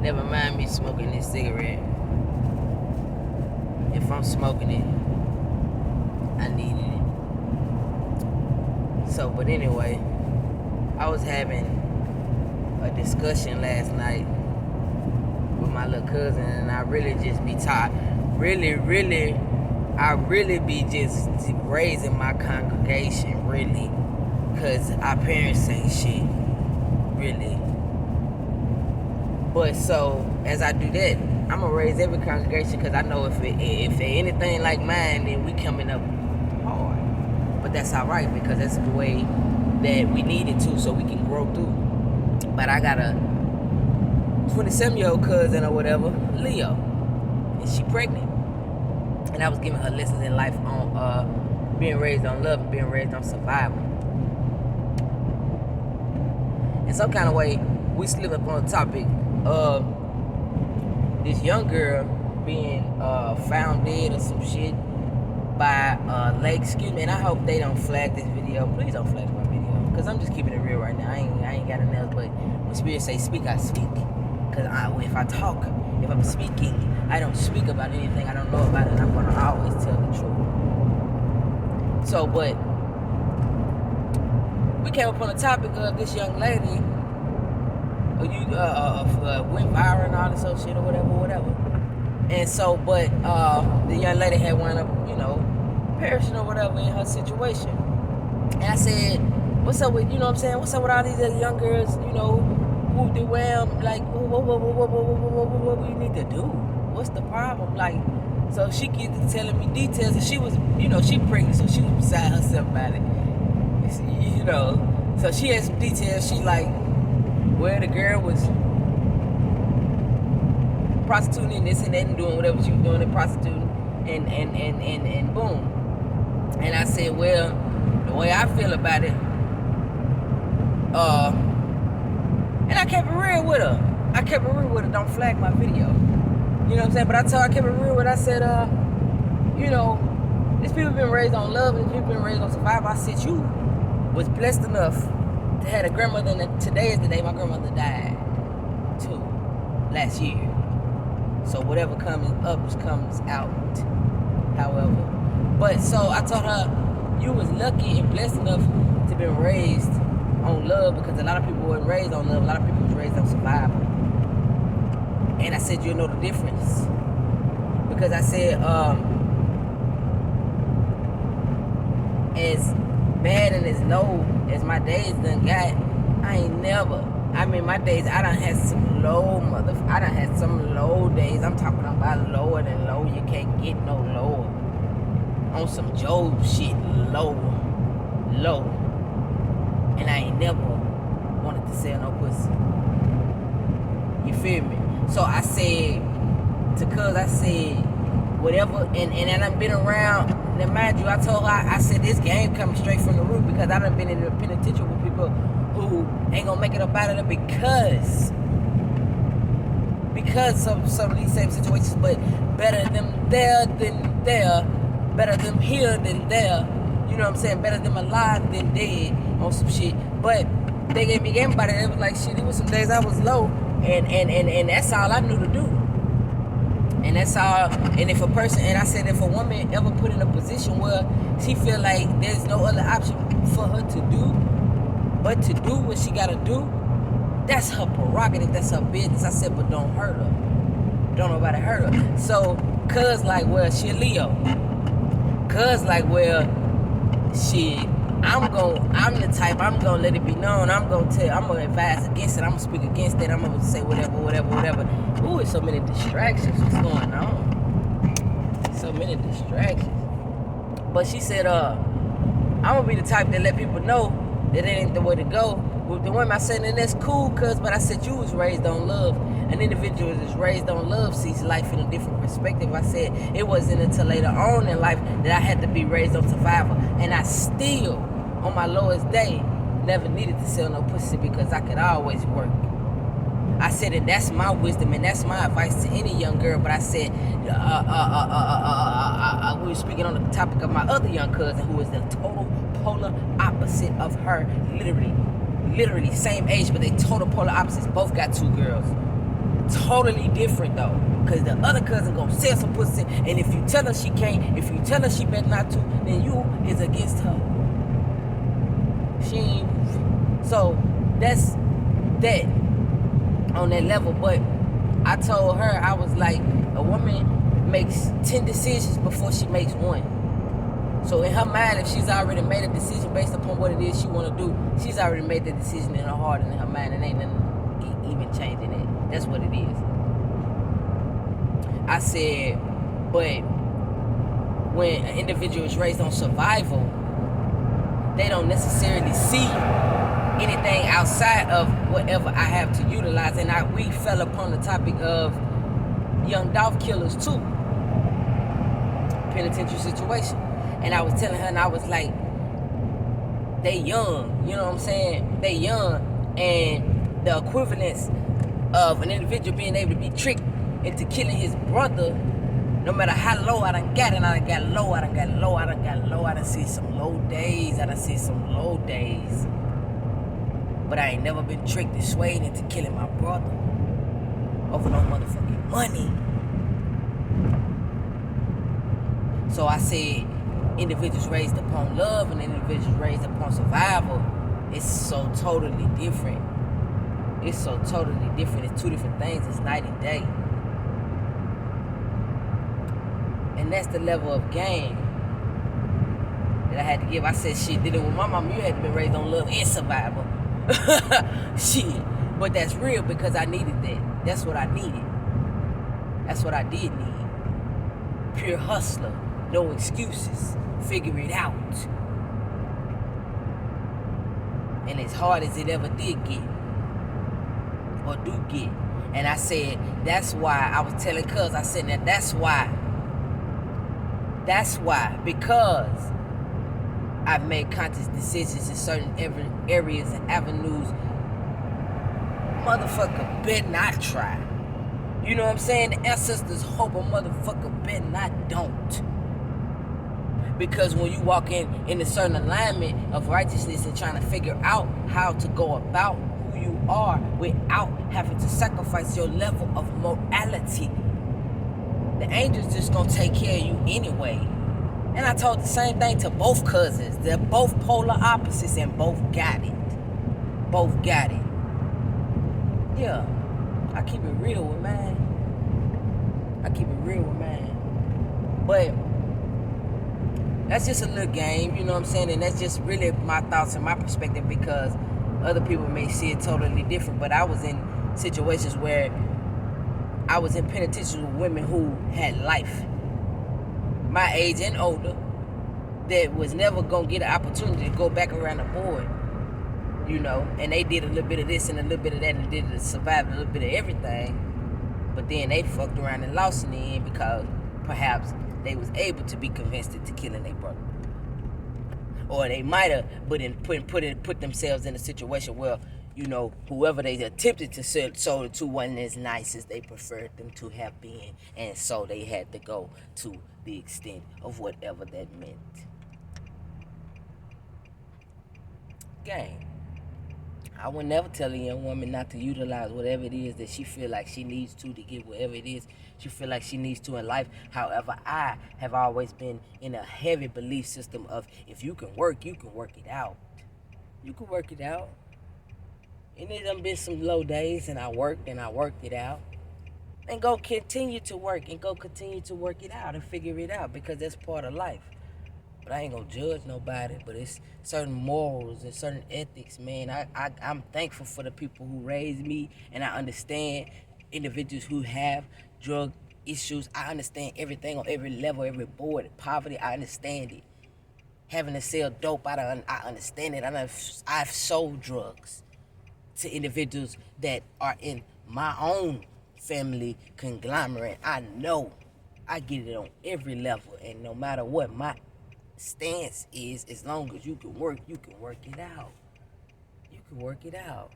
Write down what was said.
Never mind me smoking this cigarette. If I'm smoking it, I needed it. So, but anyway, I was having a discussion last night with my little cousin, and I really just be taught, I really be just raising my congregation, really, because our parents ain't shit, really. But so, as I do that, I'm going to raise every congregation, because I know if they're anything like mine, then we coming up hard. But that's all right, because that's the way that we need it to, so we can grow through. But I got a 27-year-old cousin or whatever, Leo, and she pregnant. And I was giving her lessons in life on being raised on love and being raised on survival. In some kind of way, we slipped up on the topic of this young girl being found dead or some shit by Lake. Excuse me, and I hope they don't flag this video. Please don't flag my video, because I'm just keeping it real right now. I ain't got nothing else, but when Spirit say speak, I speak. Because if I talk, if I'm speaking, I don't speak about anything I don't know about it, and I'm going to always tell the truth. So, but we came upon the topic of this young lady went viral and all this other shit or whatever. And so, but the young lady had wound up, perishing or whatever in her situation. And I said, what's up with, what's up with all these other young girls, who do well, like, what do you need to do? What's the problem? Like, so she keeps telling me details, and she was, she pregnant, so she was beside herself about it. So she had some details. She like, where the girl was prostituting and this and that and doing whatever she was doing and prostituting and boom. And I said, well, the way I feel about it, and I kept it real with her. Don't flag my video. You know what I'm saying? But I kept it real with her. I said, these people been raised on love and these people been raised on survival. I said, you was blessed enough to have a grandmother, and today is the day my grandmother died, too, last year. So whatever comes up comes out, however. But so I told her, you was lucky and blessed enough to be raised on love, because a lot of people weren't raised on love. A lot of people was raised on survival. And I said, you'll know the difference. Because I said, as bad and as low as my days done got, my days, I done had some low days. I'm talking about lower than low. You can't get no lower. On some Job shit, low. And I ain't never wanted to sell no pussy. You feel me? So I said to cuz, I said, whatever, and I done been around. Now mind you, I told her, I said this game coming straight from the root, because I done been in the penitentiary with people who ain't gonna make it up out of there because of some of these same situations, but better them there than there, better them here than there. You know what I'm saying? Better them alive than dead on some shit. But they gave me game about it. It was like shit. It was some days I was low, and that's all I knew to do. And that's all. And if a person, and I said, if a woman ever put in a position where she feel like there's no other option for her to do but to do what she gotta do, that's her prerogative. That's her business. I said, but don't hurt her. Don't nobody hurt her. So, cuz like, well, she a Leo. Cuz like, well, shit, I'm the type, I'm gonna let it be known. I'm gonna advise against it. I'm gonna speak against it. I'm gonna say whatever. Ooh, it's so many distractions. What's going on? So many distractions. But she said, I'm gonna be the type that let people know that it ain't the way to go. With the women, I said, and that's cool, cuz, but I said, you was raised on love. An individual that's raised on love sees life in a different perspective. I said, it wasn't until later on in life that I had to be raised on survival. And I still, on my lowest day, never needed to sell no pussy, because I could always work. I said, and that's my wisdom, and that's my advice to any young girl. But I said, we were speaking on the topic of my other young cousin, who is the total polar opposite of her, literally same age, but they total polar opposites. Both got 2 girls. Totally different though, because the other cousin gonna sell some pussy, and if you tell her she can't, if you tell her she better not to, then you is against her. She ain't. So that's that on that level. But I told her, I was like, a woman makes 10 decisions before she makes one. So in her mind, if she's already made a decision based upon what it is she want to do, she's already made that decision in her heart and in her mind, and ain't nothing even changing it. That's what it is. I said, but when an individual is raised on survival, they don't necessarily see anything outside of whatever I have to utilize. And we fell upon the topic of young dog killers too. Penitentiary situation. And I was telling her, and I was like, they young, you know what I'm saying? They young, and the equivalence of an individual being able to be tricked into killing his brother, no matter how low I done got, and I done got low, I done got low, I done got low, I done see some low days, but I ain't never been tricked and swayed into killing my brother over no motherfucking money. So I said, individuals raised upon love and individuals raised upon survival, it's so totally different. It's so totally different. It's two different things. It's night and day. And that's the level of game that I had to give. I said, shit, dealing with my mom, you had to be raised on love and survival. Shit. But that's real because I needed that. That's what I needed. That's what I did need. Pure hustler. No excuses. Figure it out. And as hard as it ever did get, or do get. And I said, that's why I was telling cuz, I said, now that's why, because I've made conscious decisions in certain areas and avenues, motherfucker better not try. You know what I'm saying? The ancestors hope a motherfucker better not don't. Because when you walk in a certain alignment of righteousness and trying to figure out how to go about who you are without having to sacrifice your level of morality, the angels just gonna take care of you anyway. And I told the same thing to both cousins. They're both polar opposites and both got it. Both got it. Yeah, I keep it real with mine. But that's just a little game, you know what I'm saying? And that's just really my thoughts and my perspective, because other people may see it totally different. But I was in situations where I was in penitentiary with women who had life, my age and older, that was never going to get an opportunity to go back around the board, you know? And they did a little bit of this and a little bit of that and did to survive a little bit of everything. But then they fucked around and lost in the end because perhaps they was able to be convinced into killing their brother. Or they might have, but then put themselves in a situation where, you know, whoever they attempted to sell it to wasn't as nice as they preferred them to have been. And so they had to go to the extent of whatever that meant. Gang. I would never tell a young woman not to utilize whatever it is that she feel like she needs to get whatever it is she feel like she needs to in life. However, I have always been in a heavy belief system of, if you can work it out. You can work it out. And there done been some low days, and I worked it out. And go continue to work it out and figure it out, because that's part of life. But I ain't gonna judge nobody, but it's certain morals and certain ethics, man. I'm thankful for the people who raised me, and I understand individuals who have drug issues. I understand everything on every level, every board. Poverty, I understand it. Having to sell dope, I understand it. I've sold drugs to individuals that are in my own family conglomerate. I know I get it on every level, and no matter what my stance is, as long as you can work it out. You can work it out.